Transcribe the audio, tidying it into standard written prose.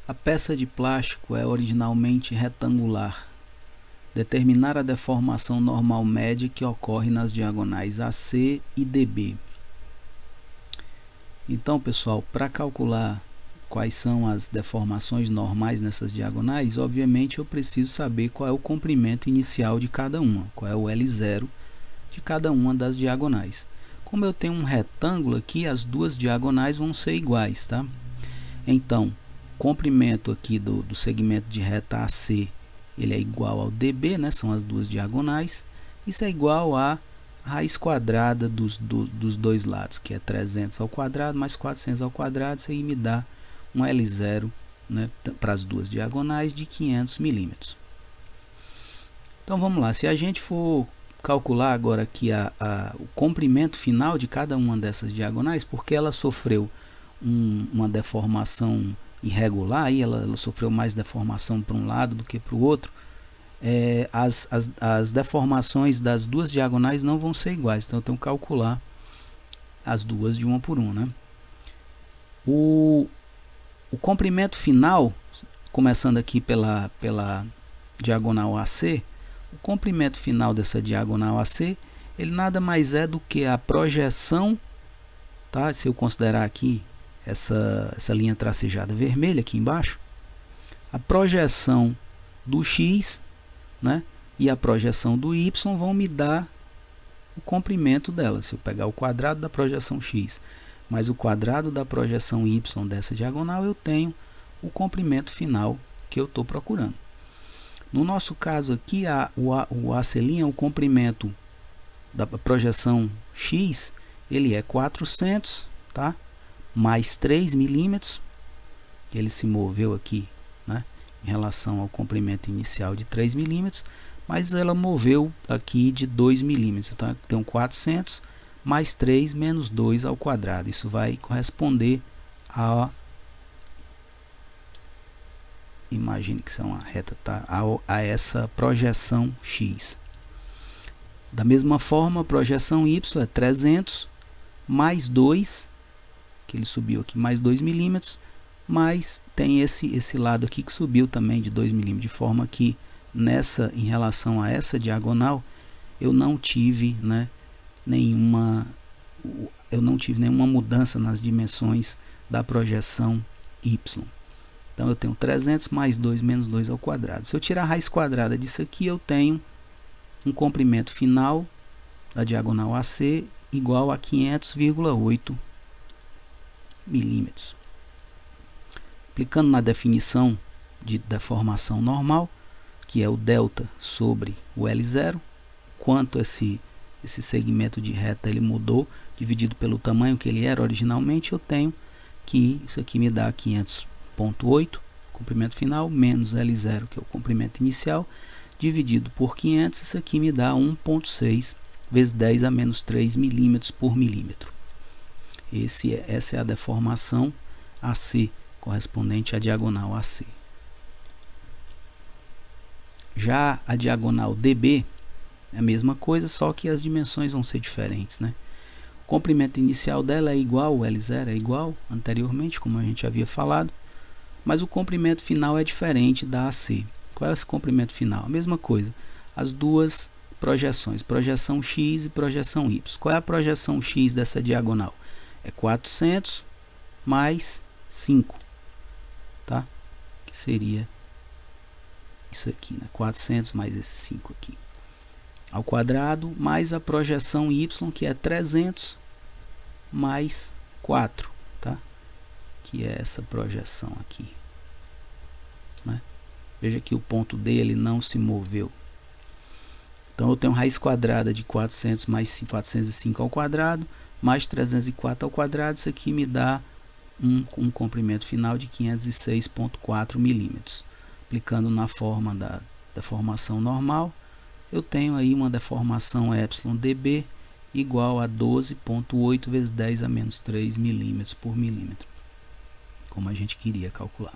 A peça de plástico é originalmente retangular. Determinar a deformação normal média que ocorre nas diagonais AC e DB. Então, pessoal, para calcular quais são as deformações normais nessas diagonais, obviamente eu preciso saber qual é o comprimento inicial de cada uma, qual é o L0 de cada uma das diagonais. Como eu tenho um retângulo aqui, as duas diagonais vão ser iguais, tá? Então, o comprimento aqui do segmento de reta AC, ele é igual ao DB, né? São as duas diagonais. Isso é igual a raiz quadrada dos dois lados, que é 300 ao quadrado mais 400 ao quadrado. Isso aí me dá um L0, né, para as duas diagonais de 500 milímetros. Então vamos lá, se a gente for calcular agora aqui o comprimento final de cada uma dessas diagonais, porque ela sofreu uma deformação irregular, aí ela sofreu mais deformação para um lado do que para o outro, as deformações das duas diagonais não vão ser iguais, então eu tenho que calcular as duas de uma por uma, né? O comprimento final, começando aqui pela diagonal AC, o comprimento final dessa diagonal AC, ele nada mais é do que a projeção, tá? Se eu considerar aqui essa linha tracejada vermelha aqui embaixo, a projeção do X, né, e a projeção do Y vão me dar o comprimento dela. Se eu pegar o quadrado da projeção X mais o quadrado da projeção Y dessa diagonal, eu tenho o comprimento final que eu estou procurando. No nosso caso aqui, o AC', o comprimento da projeção X, ele é 400, tá? Mais 3 milímetros, ele se moveu aqui, né, em relação ao comprimento inicial de 3 milímetros, mas ela moveu aqui de 2 milímetros. Então, eu tenho 400 mais 3 menos 2 ao quadrado. Isso vai corresponder a... Imagine que isso é uma reta, tá? A essa projeção X. Da mesma forma, a projeção Y é 300 mais 2, que ele subiu aqui, mais 2 milímetros, mas tem esse lado aqui que subiu também de 2 milímetros, de forma que em relação a essa diagonal, eu não tive, né, nenhuma mudança nas dimensões da projeção Y. Então eu tenho 300 mais 2 menos 2 ao quadrado. Se eu tirar a raiz quadrada disso aqui, eu tenho um comprimento final da diagonal AC igual a 500,8 milímetros. Aplicando na definição de deformação normal, que é o delta sobre o L0, quanto esse segmento de reta ele mudou, dividido pelo tamanho que ele era originalmente, eu tenho que isso aqui me dá 500,8, comprimento final, menos L0, que é o comprimento inicial, dividido por 500, isso aqui me dá 1,6 vezes 10 a menos 3 milímetros por milímetro. Essa é a deformação AC, correspondente à diagonal AC. Já a diagonal DB é a mesma coisa, só que as dimensões vão ser diferentes, né? O comprimento inicial dela é igual, o L0 é igual anteriormente, como a gente havia falado, mas o comprimento final é diferente da AC. Qual é esse comprimento final? A mesma coisa, as duas projeções, projeção X e projeção Y. Qual é a projeção X dessa diagonal? É 400 mais 5, tá? Que seria isso aqui, né? 400 mais esse 5 aqui ao quadrado, mais a projeção Y, que é 300 mais 4, tá? Que é essa projeção aqui, né? Veja que o ponto D ele não se moveu. Então eu tenho raiz quadrada de 400 mais 405 ao quadrado, mais 304 ao quadrado. Isso aqui me dá um comprimento final de 506,4 milímetros. Aplicando na forma da deformação normal, eu tenho aí uma deformação εdB igual a 12,8 vezes 10 a menos 3 milímetros por milímetro, como a gente queria calcular.